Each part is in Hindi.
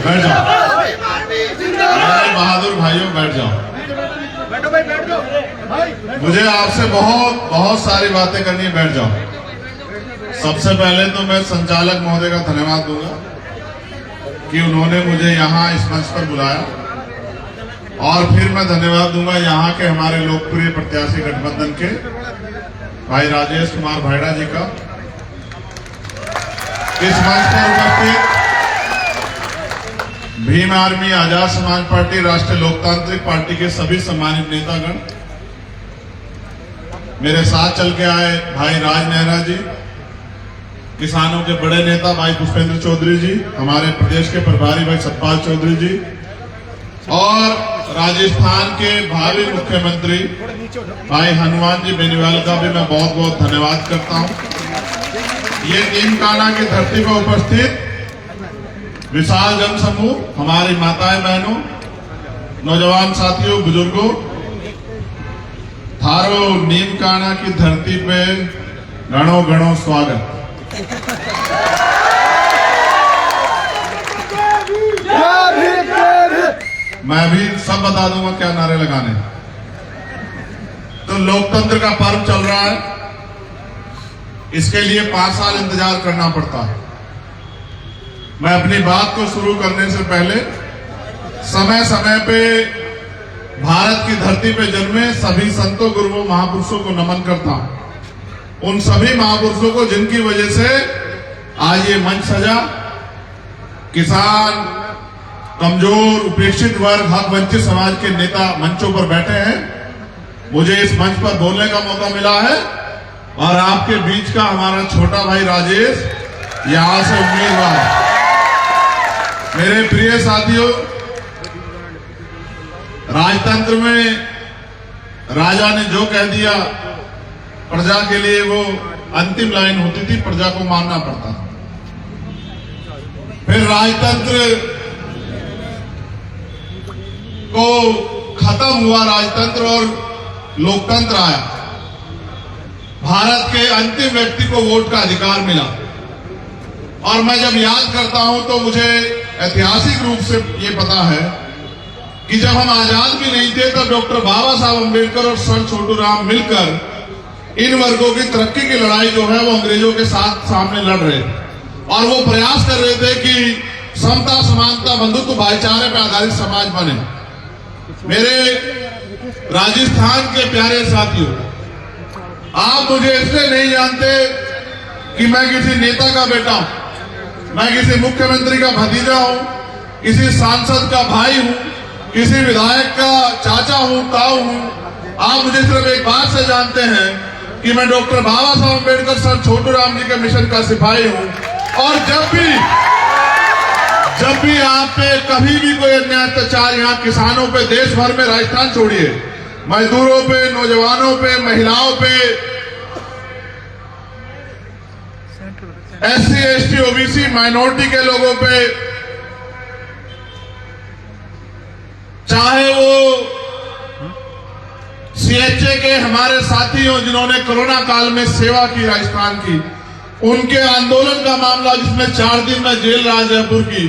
बैठ जाओ मेरे बहादुर भाइयों, बैठ जाओ। मुझे आपसे बहुत सारी बातें करनी है, बैठ जाओ। सबसे पहले तो मैं संचालक महोदय का धन्यवाद दूंगा कि उन्होंने मुझे यहाँ इस मंच पर बुलाया, और फिर मैं धन्यवाद दूंगा यहाँ के हमारे लोकप्रिय प्रत्याशी गठबंधन के भाई राजेश कुमार भायड़ा जी का। इस मंच पर उपस्थित भीम आर्मी, आजाद समाज पार्टी, राष्ट्रीय लोकतांत्रिक पार्टी के सभी सम्मानित नेतागण, मेरे साथ चल के आए भाई राज नेहरा जी, किसानों के बड़े नेता भाई पुष्पेंद्र चौधरी जी, हमारे प्रदेश के प्रभारी भाई सतपाल चौधरी जी, और राजस्थान के भावी मुख्यमंत्री भाई हनुमान जी बेनीवाल का भी मैं बहुत धन्यवाद करता हूं। ये नीमकाना की धरती पर उपस्थित विशाल जनसमूह, हमारी माताएं बहनों, नौजवान साथियों, बुजुर्गों, थारो नीमकाना की धरती पे घणो घणो स्वागत। मैं भी सब बता दूंगा क्या नारे लगाने। तो लोकतंत्र का पर्व चल रहा है, इसके लिए 5 साल इंतजार करना पड़ता है। मैं अपनी बात को शुरू करने से पहले समय समय पे भारत की धरती पे जन्मे सभी संतों, गुरुओं, महापुरुषों को नमन करता हूं। उन सभी महापुरुषों को जिनकी वजह से आज ये मंच सजा। किसान, कमजोर, उपेक्षित वर्ग, हक वंचित समाज के नेता मंचों पर बैठे हैं। मुझे इस मंच पर बोलने का मौका मिला है, और आपके बीच का हमारा छोटा भाई राजेश यहां से उम्मीदवार। मेरे प्रिय साथियों, राजतंत्र में राजा ने जो कह दिया, प्रजा के लिए वो अंतिम लाइन होती थी, प्रजा को मानना पड़ता था। फिर राजतंत्र को खत्म हुआ राजतंत्र और लोकतंत्र आया। भारत के अंतिम व्यक्ति को वोट का अधिकार मिला, और मैं जब याद करता हूं तो मुझे ऐतिहासिक रूप से ये पता है कि जब हम आजाद भी नहीं थे तब डॉक्टर बाबा साहब अम्बेडकर और सर छोटू राम मिलकर इन वर्गों की तरक्की की लड़ाई जो है वो अंग्रेजों के साथ सामने लड़ रहे थे, और वो प्रयास कर रहे थे कि समता, समानता, बंधुत्व, भाईचारे पर आधारित समाज बने। मेरे राजस्थान के प्यारे साथियों, आप मुझे इसलिए नहीं जानते कि मैं किसी नेता का बेटा हूं, मैं किसी मुख्यमंत्री का भतीजा हूं, किसी सांसद का भाई हूं, किसी विधायक का चाचा हूं, ताऊ हूं। आप मुझे सिर्फ एक बात से जानते हैं कि मैं डॉक्टर बाबा साहब अम्बेडकर, सर छोटू राम जी के मिशन का सिपाही हूं। और जब भी आप पे कभी भी कोई अन्याय अत्याचार, यहाँ किसानों पे, देश भर में, राजस्थान छोड़िए, मजदूरों पे, नौजवानों पे, महिलाओं पे, SC, ST, OBC, माइनॉरिटी के लोगों पे, चाहे वो CHA के हमारे साथी हो जिन्होंने कोरोना काल में सेवा की राजस्थान की, उनके आंदोलन का मामला जिसमें 4 दिन में जेल रहा जयपुर की,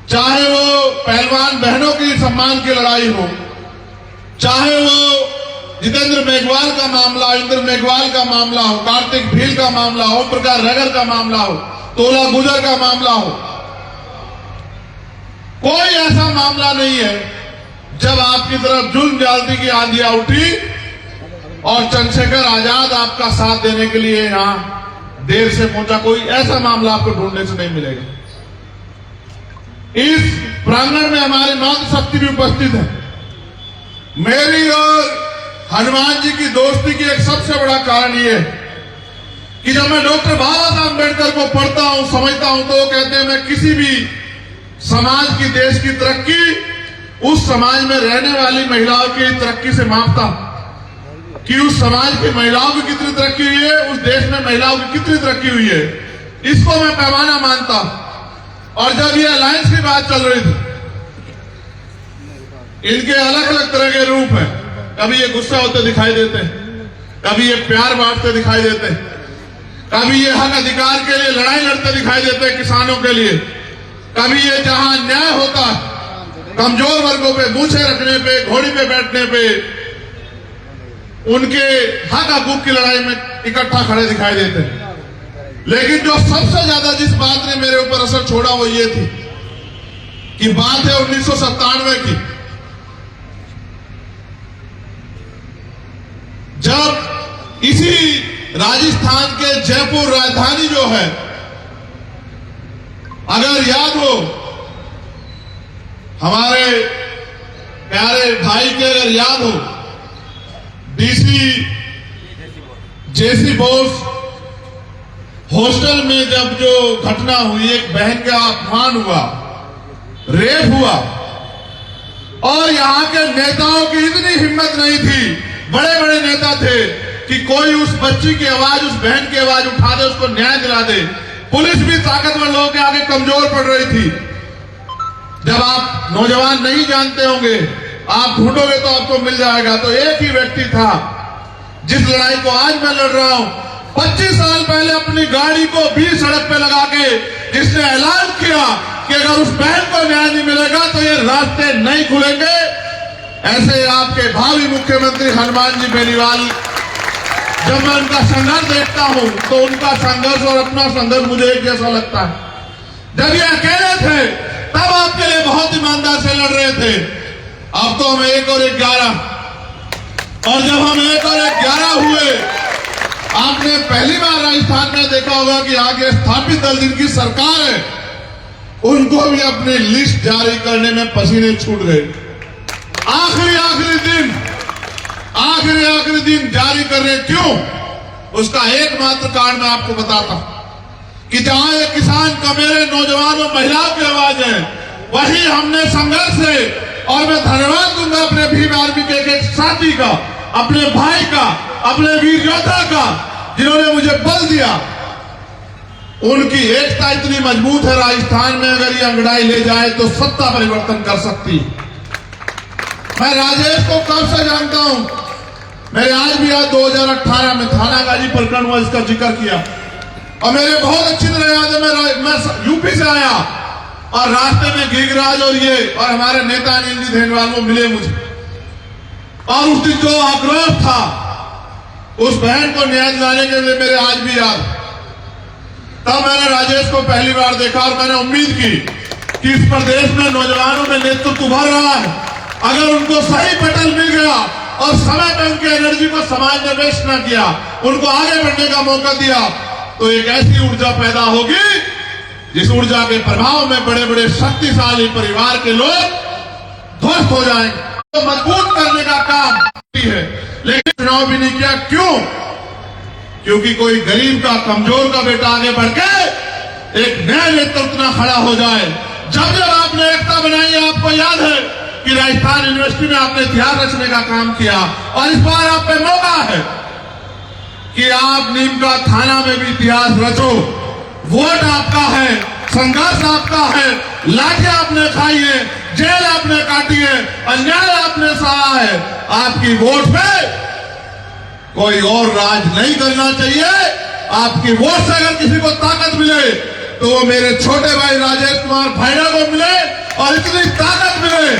चाहे वो पहलवान बहनों की सम्मान की लड़ाई हो, चाहे वो जितेंद्र मेघवाल का मामला, इंद्र मेघवाल का मामला हो, कार्तिक भील का मामला हो, प्रकाश रगर का मामला हो, तोला गुजर का मामला हो, कोई ऐसा मामला नहीं है जब आपकी तरफ जुल्म ज्यादती की आंधियां उठी और चंद्रशेखर आजाद आपका साथ देने के लिए यहां देर से पहुंचा। कोई ऐसा मामला आपको ढूंढने से नहीं मिलेगा। इस प्रांगण में हमारी मातृशक्ति भी उपस्थित है। मेरी और हनुमान जी की दोस्ती की एक सबसे बड़ा कारण यह है कि जब मैं डॉक्टर बाबा साहब अम्बेडकर को पढ़ता हूं, समझता हूं, तो वो कहते हैं मैं किसी भी समाज की, देश की तरक्की उस समाज में रहने वाली महिलाओं की तरक्की से मापता हूं कि उस समाज की महिलाओं की कितनी तरक्की हुई है, उस देश में महिलाओं की कितनी तरक्की हुई है, इसको मैं पैमाना मानता हूं। और जब ये अलायंस की बात चल रही थी, इनके अलग अलग तरह के रूप हैं। कभी ये गुस्सा होते दिखाई देते हैं, कभी ये प्यार बांटते दिखाई देते हैं, कभी ये हक अधिकार के लिए लड़ाई लड़ते दिखाई देते हैं किसानों के लिए, कभी ये जहां न्याय होता है, कमजोर वर्गों पे मूछे रखने पे, घोड़ी पे बैठने पे, उनके हक हकूक की लड़ाई में इकट्ठा खड़े दिखाई देते हैं। लेकिन जो सबसे ज्यादा जिस बात ने मेरे ऊपर असर छोड़ा वो ये थी कि बात है 1997 की, जब इसी राजस्थान के जयपुर राजधानी जो है, अगर याद हो हमारे प्यारे भाई के, अगर याद हो डीसी जेसी बोस हॉस्टल में जब जो घटना हुई, एक बहन का अपमान हुआ, रेप हुआ, और यहां के नेताओं की इतनी हिम्मत नहीं थी, बड़े बड़े नेता थे, कि कोई उस बच्ची की आवाज, उस बहन की आवाज उठा दे, उसको न्याय दिला दे। पुलिस भी ताकतवर लोगों के आगे कमजोर पड़ रही थी। जब आप नौजवान नहीं जानते होंगे, आप ढूंढोगे तो आपको मिल जाएगा। तो एक ही व्यक्ति था जिस लड़ाई को आज मैं लड़ रहा हूं, 25 साल पहले अपनी गाड़ी को भी सड़क पे लगा के जिसने ऐलान किया कि अगर उस बहन को न्याय नहीं मिलेगा तो ये रास्ते नहीं खुलेंगे। ऐसे आपके भावी मुख्यमंत्री हनुमान जी बेनीवाल, जब मैं उनका संघर्ष देखता हूं तो उनका संघर्ष और अपना संघर्ष मुझे एक जैसा लगता है। जब ये अकेले थे तब आपके लिए बहुत ईमानदार से लड़ रहे थे। अब तो हम 1 और 11, और जब हम 1 और 11 हुए, आपने पहली बार राजस्थान में देखा होगा कि आगे स्थापित दल जिनकी सरकार है, उनको भी अपनी लिस्ट जारी करने में पसीने छूट गए। आखिरी दिन जारी कर रहे, क्यों? उसका एकमात्र कारण मैं आपको बताता हूं कि जहां एक किसान का, मेरे नौजवानों महिलाओं की आवाज है, वही हमने संघर्ष से, और मैं धन्यवाद दूंगा अपने भीम आर्मी के एक साथी का, अपने भाई का, अपने वीर योद्धा का, जिन्होंने मुझे बल दिया। उनकी एकता इतनी मजबूत है राजस्थान में, अगर ये अंगड़ाई ले जाए तो सत्ता परिवर्तन कर सकती। मैं राजेश को कब से जानता हूं, मेरे आज भी याद 2018 में थानागाजी प्रकरण हुआ, इसका जिक्र किया, और मेरे बहुत अच्छी तरह याद है। मैं यूपी से आया और रास्ते में गिरिराज और हमारे नेता अनिल जी धेनवाल वो मिले मुझे, और उस दिन जो आक्रोश था उस बहन को न्याय दिलाने के लिए, मेरे आज भी याद। तब मैंने राजेश को पहली बार देखा और मैंने उम्मीद की कि इस प्रदेश में नौजवानों में नेतृत्व उभर रहा है, अगर उनको सही पटल मिल गया और समय पर उनकी एनर्जी को समाज में वेस्ट न किया, उनको आगे बढ़ने का मौका दिया, तो एक ऐसी ऊर्जा पैदा होगी जिस ऊर्जा के प्रभाव में बड़े बड़े शक्तिशाली परिवार के लोग ध्वस्त हो जाएंगे। तो मजबूत करने का काम है, लेकिन चुनाव भी नहीं किया। क्यों? क्योंकि कोई गरीब का, कमजोर का बेटा आगे बढ़ के एक नया नेतृत्व न खड़ा हो जाए। जब आपने एकता बनाई, आपको याद है कि राजस्थान यूनिवर्सिटी में आपने इतिहास रचने का काम किया, और इस बार आप पे मौका है कि आप नीम का थाना में भी इतिहास रचो। वोट आपका है, संघर्ष आपका है, लाठें आपने खाई है, जेल आपने काटी है, अन्याय आपने सहा है। आपकी वोट पे कोई और राज नहीं करना चाहिए। आपकी वोट से अगर किसी को ताकत मिले तो वो मेरे छोटे भाई राजेश कुमार भाईड़ा को मिले, और इतनी ताकत मिले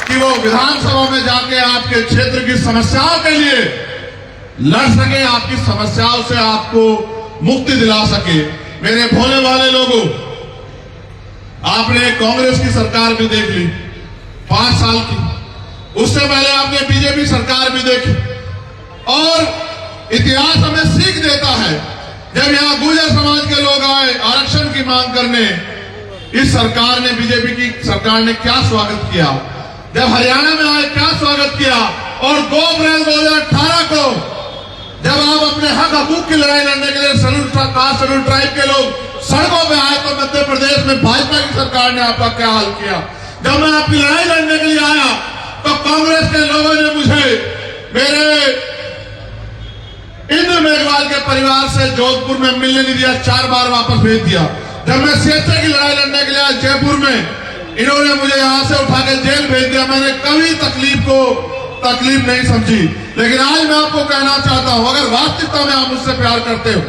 कि वो विधानसभा में जाके आपके क्षेत्र की समस्याओं के लिए लड़ सके, आपकी समस्याओं से आपको मुक्ति दिला सके। मेरे भोले वाले लोगों, आपने कांग्रेस की सरकार भी देख ली 5 साल की, उससे पहले आपने बीजेपी सरकार भी देखी, और इतिहास हमें सीख देता है। जब यहां गुर्जर समाज के लोग आए आरक्षण की मांग करने, इस सरकार ने, बीजेपी की सरकार ने क्या स्वागत किया। जब हरियाणा में आए क्या स्वागत किया, और 2 अप्रैल 2018 को जब आप अपने हक हकूक की लड़ाई लड़ने के लिए शेड्यूल ट्राइब के लोग सड़कों पे आए, तो मध्य प्रदेश में भाजपा की सरकार ने आपका क्या हाल किया। जब मैं आपकी लड़ाई लड़ने के लिए आया तो कांग्रेस के लोगों ने मुझे मेरे इंद्र मेघवाल के परिवार से जोधपुर में मिलने नहीं दिया, 4 बार वापस भेज दिया। जब मैं सीएसए की लड़ाई लड़ने के लिए आया जयपुर में, इन्होंने मुझे यहां से उठा के जेल भेज दिया। मैंने कभी तकलीफ नहीं समझी। लेकिन आज मैं आपको कहना चाहता हूं, अगर वास्तविकता में आप मुझसे प्यार करते हो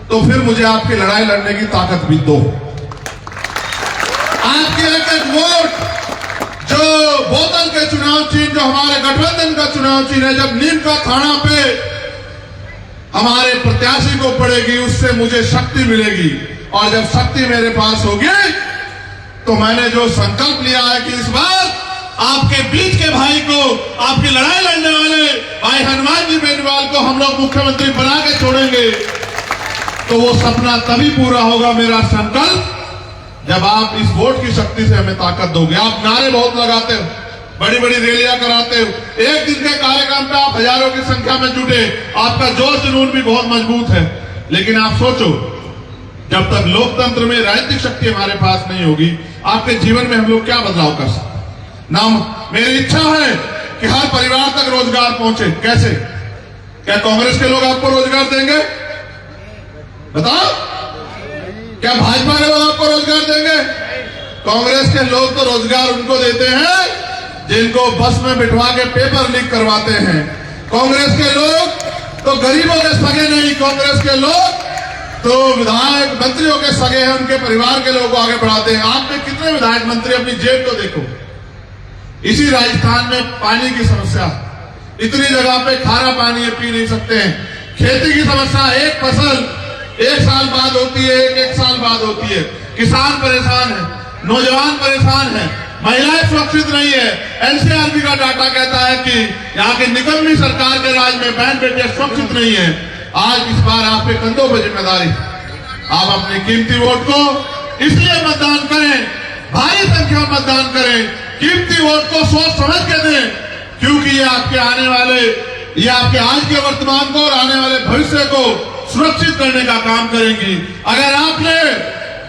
तो फिर मुझे आपकी लड़ाई लड़ने की ताकत भी दो। एक वोट जो बोतल के चुनाव चिन्ह, जो हमारे गठबंधन का चुनाव चिन्ह है, जब नीम का थाना पे हमारे प्रत्याशी को पड़ेगी, उससे मुझे शक्ति मिलेगी। और जब शक्ति मेरे पास होगी तो मैंने जो संकल्प लिया है कि इस बार आपके बीच के भाई को, आपकी लड़ाई लड़ने वाले भाई हनुमान जी बेनीवाल को हम लोग मुख्यमंत्री बना के छोड़ेंगे, तो वो सपना तभी पूरा होगा, मेरा संकल्प, जब आप इस वोट की शक्ति से हमें ताकत दोगे। आप नारे बहुत लगाते हो, बड़ी बड़ी रैलियां कराते हो, एक दिन के कार्यक्रम पे आप हजारों की संख्या में जुटे, आपका जोश जुनून भी बहुत मजबूत है, लेकिन आप सोचो, जब तक लोकतंत्र में राजनीतिक शक्ति हमारे पास नहीं होगी, आपके जीवन में हम लोग क्या बदलाव कर सकते? ना, मेरी इच्छा है कि हर परिवार तक रोजगार पहुंचे। कैसे? क्या कांग्रेस के लोग आपको रोजगार देंगे? बताओ, क्या भाजपा के लोग आपको रोजगार देंगे? कांग्रेस के लोग तो रोजगार उनको देते हैं जिनको बस में बिठवा के पेपर लीक करवाते हैं। कांग्रेस के लोग तो गरीबों के सगे नहीं, कांग्रेस के लोग तो विधायक मंत्रियों के सगे हैं, उनके परिवार के लोगों को आगे बढ़ाते हैं। आपने कितने विधायक मंत्री, अपनी जेब को देखो। इसी राजस्थान में पानी की समस्या, इतनी जगह पे खारा पानी है, पी नहीं सकते हैं। खेती की समस्या, एक फसल एक साल बाद होती है, एक साल बाद होती है। किसान परेशान है, नौजवान परेशान है, महिलाएं सुरक्षित नहीं है। एनसीआरबी का डाटा कहता है कि यहाँ की निकम्मी सरकार के राज में बहन बेटियां सुरक्षित नहीं है। आज इस बार आपके कंधों पर जिम्मेदारी, आप अपने कीमती वोट को इसलिए मतदान करें, भारी संख्या में मतदान करें, कीमती वोट को सोच समझ के दें, क्योंकि ये आपके आने वाले, ये आपके आज के वर्तमान को और आने वाले भविष्य को सुरक्षित करने का काम करेंगी। अगर आपने,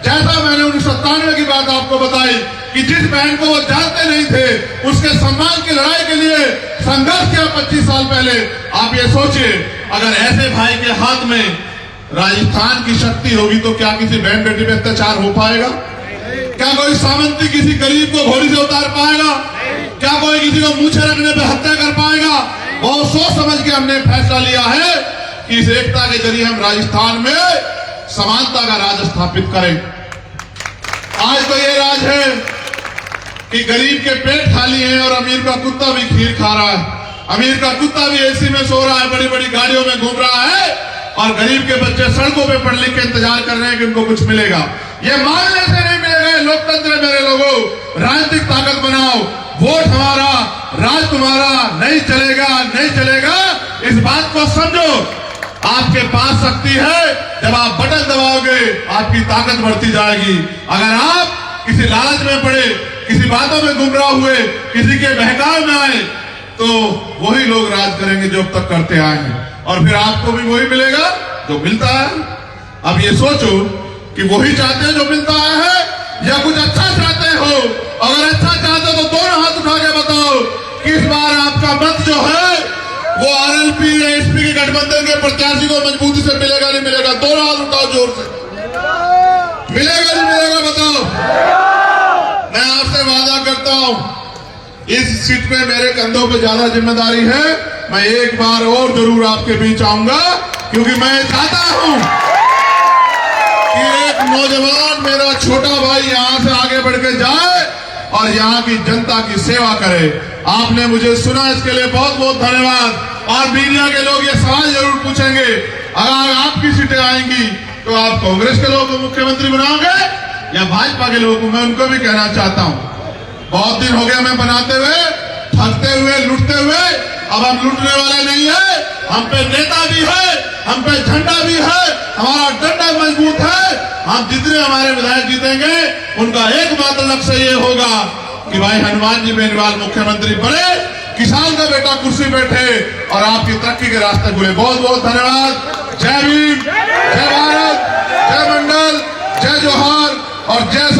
जैसा मैंने 1997 की बात आपको बताई कि जिस बहन को वो जानते नहीं थे, उसके सम्मान की लड़ाई के लिए संघर्ष किया 25 साल पहले, आप ये सोचिए, अगर ऐसे भाई के हाथ में राजस्थान की शक्ति होगी तो क्या किसी बहन बेटी पे अत्याचार हो पाएगा? क्या कोई सामंती किसी गरीब को घोड़ी से उतार पाएगा? क्या कोई किसी को मूछे रखने पे हत्या कर पाएगा? बहुत सोच समझ के हमने फैसला लिया है कि इस एकता के जरिए हम राजस्थान में समानता का राज स्थापित करें। आज तो ये राज है कि गरीब के पेट खाली है और अमीर का कुत्ता भी खीर खा रहा है। अमीर का कुत्ता भी एसी में सो रहा है, बड़ी बड़ी गाड़ियों में घूम रहा है, और गरीब के बच्चे सड़कों पे पढ़ लिख के इंतजार कर रहे हैं कि उनको कुछ मिलेगा। ये मानने से नहीं मिलेगा। लोकतंत्र है मेरे लोगों, राजनीतिक ताकत बनाओ, वोट हमारा, राज तुम्हारा, नहीं चलेगा, नहीं चलेगा, इस बात को समझो। आपके पास शक्ति है, जब आप बटन दबाओगे आपकी ताकत बढ़ती जाएगी। अगर आप किसी लालच में पड़े, किसी बातों में गुमराह हुए, किसी के बहकाव में आए, तो वही लोग राज करेंगे जो अब तक करते आए हैं, और फिर आपको भी वही मिलेगा जो मिलता है। अब ये सोचो कि वही चाहते हो जो मिलता है या कुछ अच्छा चाहते हो। अगर अच्छा चाहते हो तो दोनों हाथ उठा के बताओ कि इस बार आपका मत जो है वो आरएलपी या एसपी के गठबंधन के प्रत्याशी को मजबूती से मिलेगा, नहीं मिलेगा? दोनों हाथ उठाओ जोर से। मिलेगा नहीं मिलेगा? बताओ। मैं आपसे वादा करता हूं, इस सीट पे मेरे कंधों पे ज्यादा जिम्मेदारी है। मैं एक बार और जरूर आपके बीच आऊंगा, क्योंकि मैं चाहता हूं कि एक नौजवान, मेरा छोटा भाई, यहां से आगे बढ़ के जाए और यहाँ की जनता की सेवा करे। आपने मुझे सुना, इसके लिए बहुत बहुत धन्यवाद। और मीडिया के लोग ये सवाल जरूर पूछेंगे, अगर आपकी सीटें आएंगी तो आप कांग्रेस के लोगों को मुख्यमंत्री बनाओगे या भाजपा के लोगों को? मैं उनको भी कहना चाहता हूं, बहुत दिन हो गया मैं बनाते हुए, ठगते हुए, लूटते हुए। अब हम लूटने वाले नहीं है, हम पे नेता भी है, हम पे झंडा भी है, हमारा डंडा मजबूत है। हम जितने हमारे विधायक जीतेंगे उनका एकमात्र लक्ष्य ये होगा कि भाई हनुमान जी बेनीवाल मुख्यमंत्री बने, किसान का बेटा कुर्सी बैठे और आपकी तरक्की के रास्ते खुले। बहुत बहुत धन्यवाद। जय भीम, जय भारत, जय मंडल, जय जोहार और जय